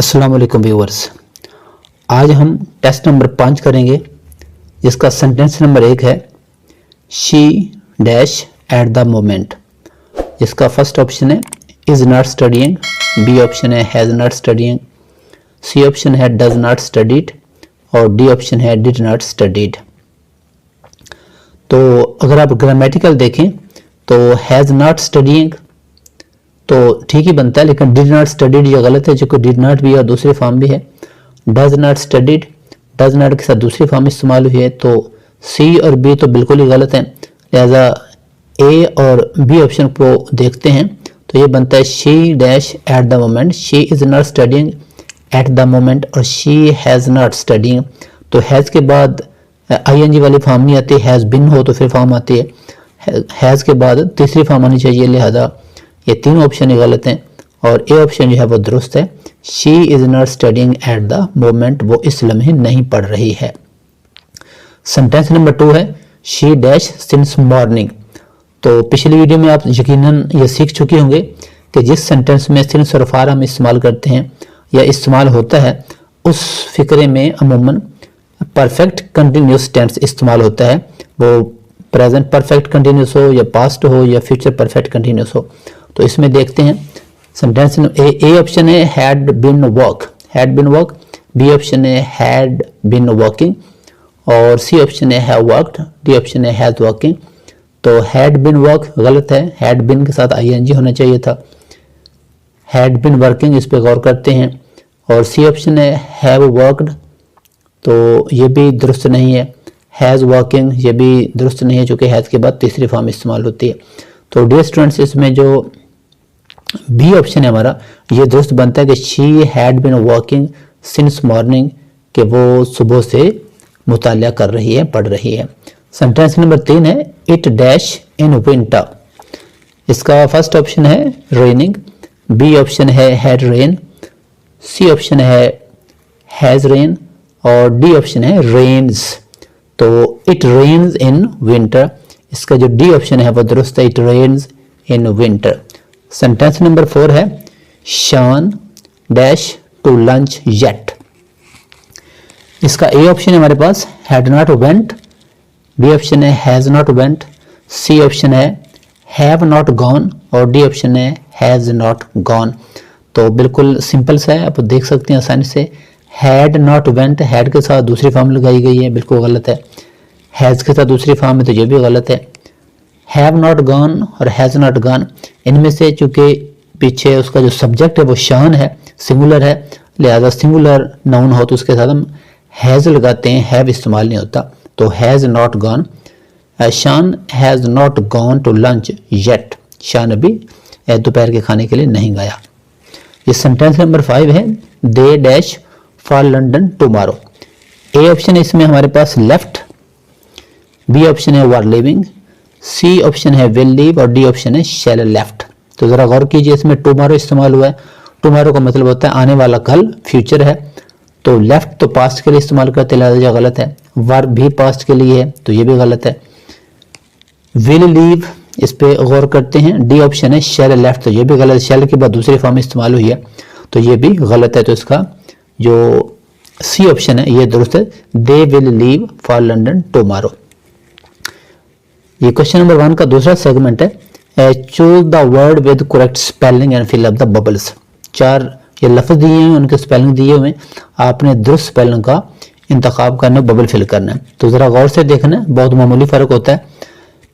अस्सलाम वालेकुम व्यूअर्स। आज हम टेस्ट नंबर 5 करेंगे, जिसका सेंटेंस नंबर 1 है she dash at the moment. इसका फर्स्ट ऑप्शन है is not studying, B option है has not studying, C option है डज नॉट स्टडीड और डी ऑप्शन है डिड नॉट स्टडीड। तो अगर आप ग्रामेटिकल देखें तो हैज़ नॉट स्टडीइंग तो ठीक ही बनता है, लेकिन डिड नॉट स्टडीड ये गलत है, क्योंकि डिड नॉट भी है और दूसरी फॉर्म भी है। Does not studied, does not के साथ दूसरी फॉर्म इस्तेमाल हुई है, तो सी और बी तो बिल्कुल ही गलत है। लिहाजा ए और बी ऑप्शन को देखते हैं तो ये बनता है she dash at the moment. She is not studying eight the moment और शी हैज़ नॉट स्टडीइंग। तो हैज़ के बाद आईएनजी वाली फॉर्म नहीं आती, हैज़ बिन हो तो फिर फॉर्म आती है, हैज़ के बाद तीसरी फॉर्म आनी चाहिए। लिहाजा ये तीन ऑप्शन ही गलत हैं और ए ऑप्शन जो है वो दुरुस्त है। She is not studying eight the moment, वो इस लम्हे नहीं पढ़ रही है। सेंटेंस नंबर 2 है शी डैश सिंस मॉर्निंग। तो पिछली वीडियो में आप यकीनन ये सीख चुके होंगे कि जिस सेंटेंस में सिंस और फार हम इस्तेमाल करते हैं या इस्तेमाल होता है, उस फिक्रे में अमूमन परफेक्ट कंटिन्यूस टेंस इस्तेमाल होता है। वो प्रेजेंट परफेक्ट कंटिन्यूस हो या पास्ट हो या फ्यूचर परफेक्ट कंटिन्यूस हो। तो इसमें देखते हैं सेंटेंस ए ऑप्शन है had been walk, had been walk, B option है हैड बीन वॉकिंग और सी ऑप्शन है हैव वॉक्ड, डी ऑप्शन है हैज वॉकिंग। तो हैड बीन वॉक गलत है, हैड बीन के साथ आईएनजी होना चाहिए था। हैड बीन वर्किंग, इस पे गौर करते हैं। और सी ऑप्शन है हैव वर्कड, तो ये भी दुरुस्त नहीं है। हैज़ वॉकिंग ये भी दुरुस्त नहीं है, चूँकि हैज़ के बाद तीसरी फॉर्म इस्तेमाल होती है। तो डियर स्टूडेंट्स, इसमें जो बी ऑप्शन है हमारा ये दुरुस्त बनता है कि she had been walking since morning, कि वो सुबह से मुतालिया कर रही है, पढ़ रही है। सेंटेंस नंबर 3 है इट डैश इन विंटर। इसका फर्स्ट ऑप्शन है रेनिंग, बी ऑप्शन है हैड रेन, सी ऑप्शन है हैज़ रेन और डी ऑप्शन है रेन्स। तो इट रेन्स इन विंटर, इसका जो डी ऑप्शन है वो दुरुस्त है, it rains in winter. Sentence number 4 है शान डैश टू लंच येट। इसका ए ऑप्शन है हमारे पास had not went, B option है has not went, C option है हैव नॉट गॉन और डी ऑप्शन है हैज़ नॉट गॉन। तो बिल्कुल सिंपल सा है, आप देख सकते हैं आसानी से। हैड नॉट वेंट, हैड के साथ दूसरी फॉर्म लगाई गई है, बिल्कुल गलत है। हैज़ के साथ दूसरी फॉर्म है तो ये भी गलत है। हैव नॉट गॉन और हैज़ नॉट गॉन, इनमें से चूंकि पीछे उसका जो सब्जेक्ट है वो शान है, सिंगुलर है, लिहाजा सिंगुलर नाउन हो तो उसके साथ हम हैज़ लगाते हैं, हैव इस्तेमाल नहीं होता। तो has not gone, Shan has not gone to lunch yet, Shan अभी दोपहर के खाने के लिए नहीं गया। ये सेंटेंस नंबर 5 है they dash for London tomorrow. A option है इसमें हमारे पास लेफ्ट, बी ऑप्शन है वर लिविंग, सी ऑप्शन है विल लीव और डी ऑप्शन है शैल लेफ्ट। तो जरा गौर कीजिए, इसमें टुमारो इस्तेमाल हुआ है। टुमारो का मतलब होता है आने वाला कल, फ्यूचर है। तो लेफ्ट तो पास्ट के लिए इस्तेमाल करते, लिहाजा गलत है। वर भी पास्ट के लिए है तो ये भी गलत है। विल लीव, इस पे गौर करते हैं, डी ऑप्शन है शैल लेफ्ट, तो ये भी गलत है। शैल के बाद दूसरी फॉर्म इस्तेमाल हुई है तो ये भी गलत है। तो इसका जो सी ऑप्शन है ये दुरुस्त है, they will leave for London tomorrow. ये क्वेश्चन नंबर 1 का दूसरा सेगमेंट है choose the word with correct spelling and fill up the bubbles. 4 ये लफ्ज दिए हैं, उनके स्पेलिंग दिए हुए, आपने दुरुस्त स्पेलिंग का इंतखाब करना, बबल फिल करना है। तो जरा गौर से देखना है, बहुत मामूली फर्क होता है।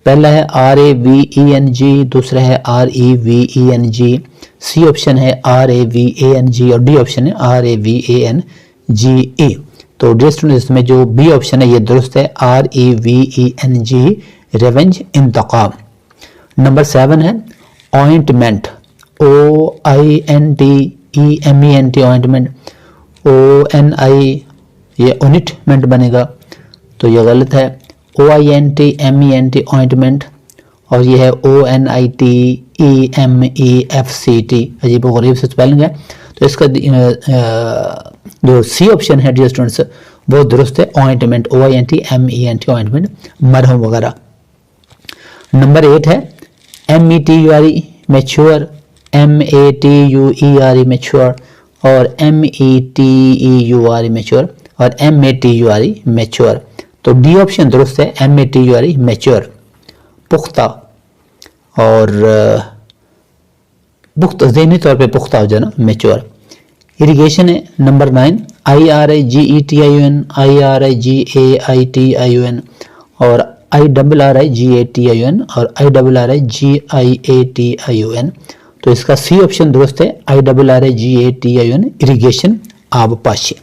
पहला है RAVENG, दूसरा है REVENG, सी ऑप्शन है RAVANG और डी ऑप्शन है RAVANGE। तो डियर स्टूडेंट्स, इसमें जो बी ऑप्शन है ये दुरुस्त है, REVENG रेवेंज, इंतकाम। नंबर 7 है ऑइंटमेंट, OINTEMENT ऑइंटमेंट, ONI ये ओनिटमेंट बनेगा तो ये गलत है। OINTMENT ऑइंटमेंट और ये है ONITEMEFCT, अजीब व गरीब से स्पेलिंग है। तो इसका जो सी ऑप्शन है डियर स्टूडेंट्स वो दुरुस्त है, ऑइंटमेंट, OINTMENT ऑइंटमेंट, मरहम वगैरह। नंबर 8 है METURE मैच्योर, MATURE मैच्योर और METEUR मैच्योर और MATURE मैच्योर। तो डी ऑप्शन दुरुस्त है, MATURE मैच्योर, पुख्ता और पुख्ता ज़हनी तौर पे पुख्ता हो जाना मैच्योर। इरिगेशन है नंबर 9, IRIGETION, IRIGAITION और IRRIGATION और IRRIGIATION। तो इसका सी ऑप्शन दुरुस्त है, IRRIGATION इरिगेशन आबपाशी।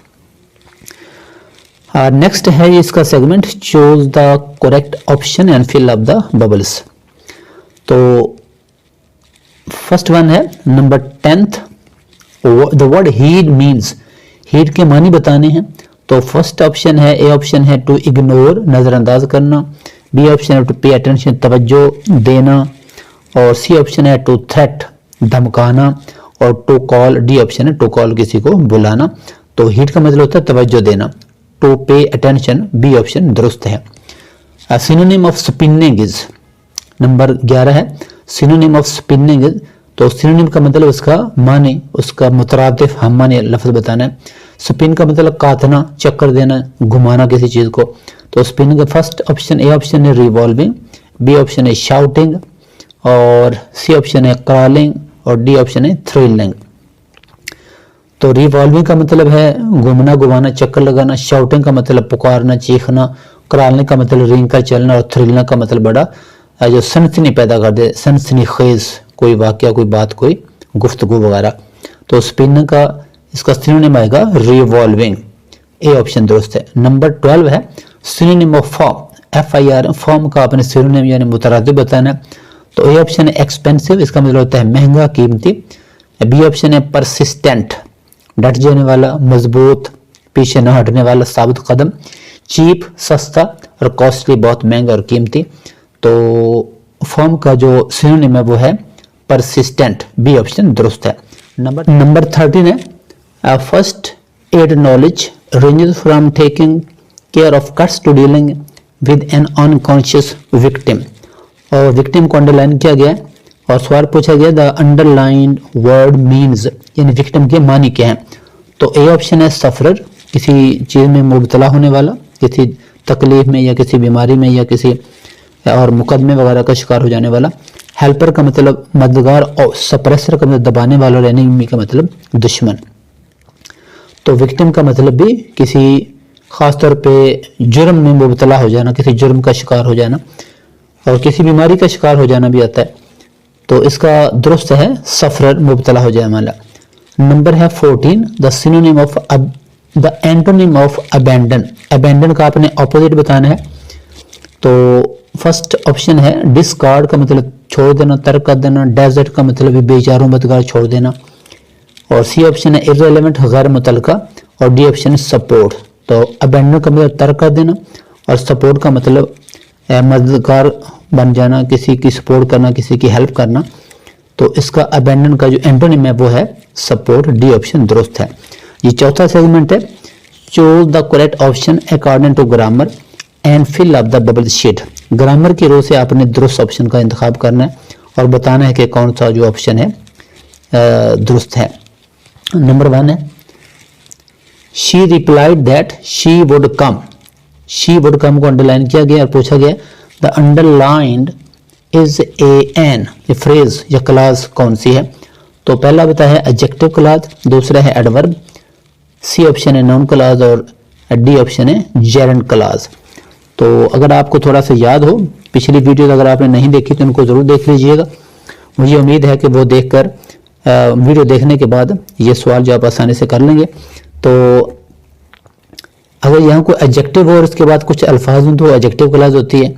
नेक्स्ट है इसका segment choose the correct option and fill up the bubbles. तो फर्स्ट वन है number 10th, the word heed means, heed के मानी बताने हैं। तो फर्स्ट ऑप्शन है, ए ऑप्शन है टू इग्नोर नजरअंदाज करना, बी ऑप्शन है टू पे अटेंशन तवज्जो देना और सी ऑप्शन है टू थ्रेट धमकाना और टू कॉल, डी ऑप्शन है टू कॉल किसी को बुलाना। तो हीड का मतलब होता है तवज्जो देना, to pay attention, B option दुरुस्त है। Synonym of spinning is number 11 है, सिनोनिम ऑफ स्पिनिंग इज। तो सिनोनिम का मतलब उसका माने, उसका मुतरादिफ हम माने लफ्ज बताना है। स्पिन का मतलब काटना, चक्कर देना, घुमाना किसी चीज को। तो स्पिनिंग का फर्स्ट ऑप्शन, ए ऑप्शन है रिवॉल्विंग, बी ऑप्शन है शाउटिंग और सी ऑप्शन है क्रॉलिंग और डी ऑप्शन है थ्रिलिंग। तो रिवॉल्विंग का मतलब है घूमना, घुमाना, चक्कर लगाना, शाउटिंग का मतलब पुकारना, चीखना, क्रॉलिंग का मतलब रेंग का चलना और थ्रिलिंग का मतलब बड़ा जो सनसनी पैदा कर दे, सनसनी खेज कोई वाक्य, कोई बात, कोई गुफ्तगू वगैरह। तो स्पिनिंग का इसका सिनोनिम आएगा रिवॉल्विंग, ए ऑप्शन दुरुस्त है। नंबर 12 है synonym of form, FIR, form का अपने सिनोनिम यानी मुतरादिफ बताना है। तो ए ऑप्शन है एक्सपेंसिव, इसका मतलब होता है महंगा, कीमती। बी ऑप्शन है परसिस्टेंट, डट जाने वाला, मजबूत, पीछे न हटने वाला, साबित कदम। चीप, सस्ता और कॉस्टली, बहुत महंगा और कीमती। तो फॉर्म का जो सिनोनिम है वो है परसिस्टेंट, बी ऑप्शन दुरुस्त है। नंबर 13 है first aid knowledge ranges from taking care of cuts to dealing with an unconscious victim. और विक्टिम को अंडरलाइन किया गया है और सवाल पूछा गया द अंडरलाइंड वर्ड मीन्स, यानी विक्टिम के मानी क्या है। तो ए ऑप्शन है सफरर, किसी चीज में मुबतला होने वाला, किसी तकलीफ में या किसी बीमारी में या किसी और मुकदमे वगैरह का शिकार हो जाने वाला। हेल्पर का मतलब मददगार और सप्रेसर का मतलब दबाने वाला और एनिमी का मतलब दुश्मन। तो विक्टिम का मतलब भी किसी खास तौर पे जुर्म में मुबतला हो जाना, किसी जुर्म का शिकार हो जाना और किसी बीमारी का शिकार हो जाना भी आता है। तो इसका दुरुस्त है सफरर, मुबतला हो जाए वाला। नंबर है 14, the synonym of the antonym of abandon, abandon का आपने ऑपोजिट बताना है। तो फर्स्ट ऑप्शन है डिस्कार्ड का मतलब छोड़ देना, तर्क कर देना। डेजर्ट का मतलब भी बेचारों मददगार छोड़ देना और सी ऑप्शन है इररिलेवेंट, गैर मुतल्लका और डी ऑप्शन है सपोर्ट। तो अबैंडन का मतलब तर्क कर देना और सपोर्ट का मतलब मददगार बन जाना, किसी की सपोर्ट करना, किसी की हेल्प करना। तो इसका अबैंडन का जो एंटोनिम है वो है सपोर्ट, डी ऑप्शन दुरुस्त है। ये चौथा सेगमेंट है choose the correct option according to grammar and fill up the bubble sheet. Grammar की रो से आपने दुरुस्त ऑप्शन का इंतखाब करना है और बताना है कि कौन सा जो ऑप्शन है दुरुस्त है। नंबर 1 है she replied that she would come, she would come को अंडरलाइन किया गया और पूछा गया द अंडरलाइंड इज एन, ये फ्रेज या क्लास कौन सी है। तो पहला बताया है एडजेक्टिव क्लास, दूसरा है एडवर्ब, सी ऑप्शन है नाउन क्लास और डी ऑप्शन है जेरेंड क्लास। तो अगर आपको थोड़ा सा याद हो पिछली वीडियो अगर आपने नहीं देखी तो उनको जरूर देख लीजिएगा। मुझे उम्मीद है कि वो देखकर वीडियो देखने के बाद ये सवाल जो आप आसानी से कर लेंगे। तो अगर यहाँ कोई एडजेक्टिव हो और उसके बाद कुछ अल्फाज हों तो एडजेक्टिव क्लास होती है,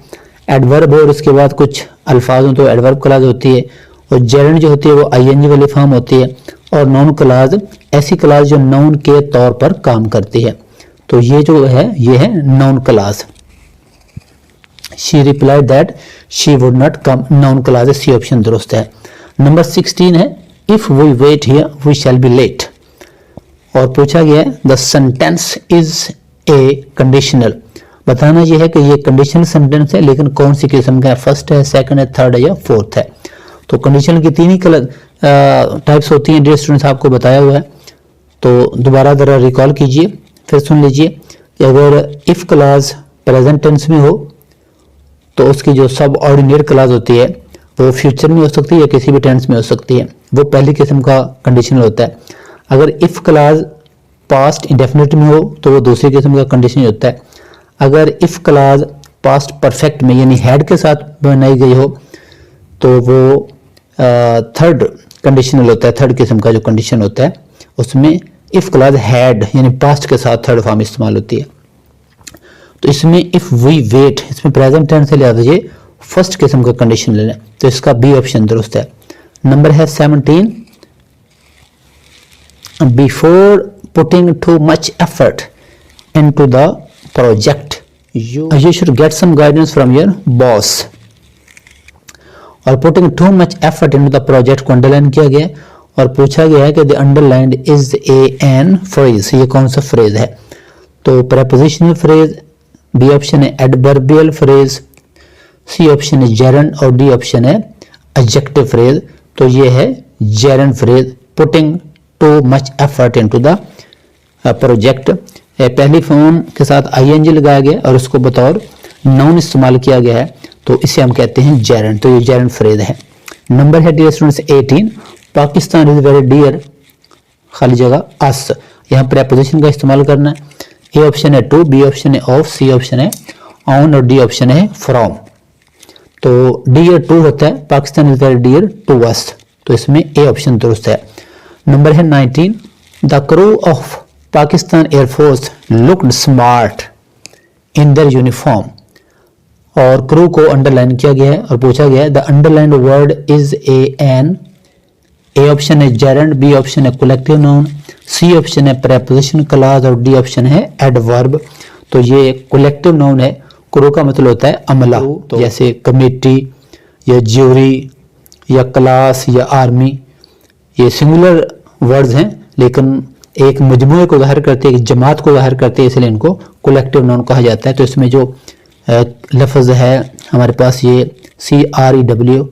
एडवर्ब हो और उसके बाद कुछ अल्फाज हों तो एडवर्ब क्लास होती है और जेरेंड जो होती है वो ING वाली फॉर्म होती है और नाउन क्लास ऐसी क्लास जो नाउन के तौर पर काम करती है। तो ये जो है ये है noun clause. She replied that she would not come, noun clause C option दुरुस्त है। नंबर 16 है if we wait here we shall be late और पूछा गया है the sentence is a conditional. बताना यह है कि ये कंडीशनल सेंटेंस है लेकिन कौन सी किस्म का है, फर्स्ट है, सेकंड है, थर्ड है या फोर्थ है। तो कंडीशनल की तीन ही टाइप्स होती हैं, डियर स्टूडेंट्स आपको बताया हुआ है। तो दोबारा ज़रा रिकॉल कीजिए, फिर सुन लीजिए कि अगर इफ़ क्लास प्रेजेंट टेंस में हो तो उसकी जो सब ऑर्डिनेट क्लास होती है वो फ्यूचर में हो सकती है या किसी भी टेंस में हो सकती है, वो पहली किस्म का कंडीशनल होता है। अगर इफ़ क्लास पास्ट इंडेफिनिट में हो तो वो दूसरी किस्म का कंडीशनल होता है। अगर इफ़ क्लास पास्ट परफेक्ट में यानी हैड के साथ बनाई गई हो तो वो थर्ड कंडीशनल होता है, थर्ड किस्म का जो कंडीशन होता है उसमें इफ़ क्लास हैड यानी पास्ट के साथ थर्ड फॉर्म इस्तेमाल होती है। तो इसमें इफ़ वी वेट, इसमें प्रेजेंट टेंस से लिहाजा ये फर्स्ट किस्म का कंडीशन ले लें, तो इसका बी ऑप्शन दुरुस्त है। नंबर है 17, before putting too much effort into the project you should get some guidance from your boss। और putting too much effort into the project को अंडरलाइन किया गया और पूछा गया है कि the underlined is an phrase, ये कौन सा फ्रेज है? तो प्रेपोजिशनल फ्रेज, बी ऑप्शन है एडवर्बियल फ्रेज, सी ऑप्शन है जेरंड और डी ऑप्शन है एडजेक्टिव फ्रेज। तो ये है gerund phrase, putting too much effort into the project. पहली फॉर्म के साथ आईएनजी लगाया गया और उसको बतौर नाउन इस्तेमाल किया गया है, तो इसे हम कहते हैं जेरंड। तो ये जेरंड फ्रेज है। नंबर है dear students 18, Pakistan is very dear खाली जगह अस, यहाँ प्रेपोजिशन का इस्तेमाल करना है। ए ऑप्शन है टू, बी ऑप्शन है ऑफ, सी ऑप्शन है ऑन और डी ऑप्शन है फ्रॉम। तो डियर टू होता है, Pakistan is very dear to us, तो इसमें ए ऑप्शन दुरुस्त है। नंबर है 19, the crew of Pakistan air force looked smart in their uniform. और क्रू को अंडरलाइन किया गया है और पूछा गया है the underlined word is an. A option है जेरंड, बी ऑप्शन है कलेक्टिव नाउन, सी ऑप्शन है प्रेपोजिशन क्लॉज और डी ऑप्शन है एडवर्ब। तो ये कलेक्टिव नाउन है, क्रू का मतलब होता है अमला, तो जैसे कमेटी या ज्यूरी या क्लास या आर्मी, ये सिंगुलर वर्ड्स हैं लेकिन एक मजमूए को ज़ाहिर करते हैं, एक जमात को ज़ाहिर करते हैं, इसलिए इनको कलेक्टिव नाउन कहा जाता है। तो इसमें जो लफ्ज़ है हमारे पास ये CREW,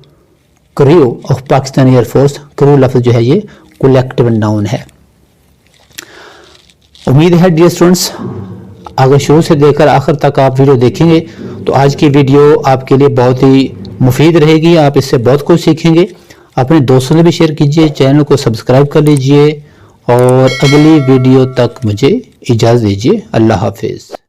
crew of Pakistan air force, crew लफ्ज़ जो है ये कलेक्टिव नाउन है। उम्मीद है डियर स्टूडेंट्स अगर शुरू से देखकर आखिर तक आप वीडियो देखेंगे तो आज की वीडियो आपके लिए बहुत ही मुफीद रहेगी, आप इससे बहुत कुछ सीखेंगे। अपने दोस्तों से भी शेयर कीजिए, चैनल को सब्सक्राइब कर लीजिए और अगली वीडियो तक मुझे इजाज़त दीजिए। अल्लाह हाफिज़।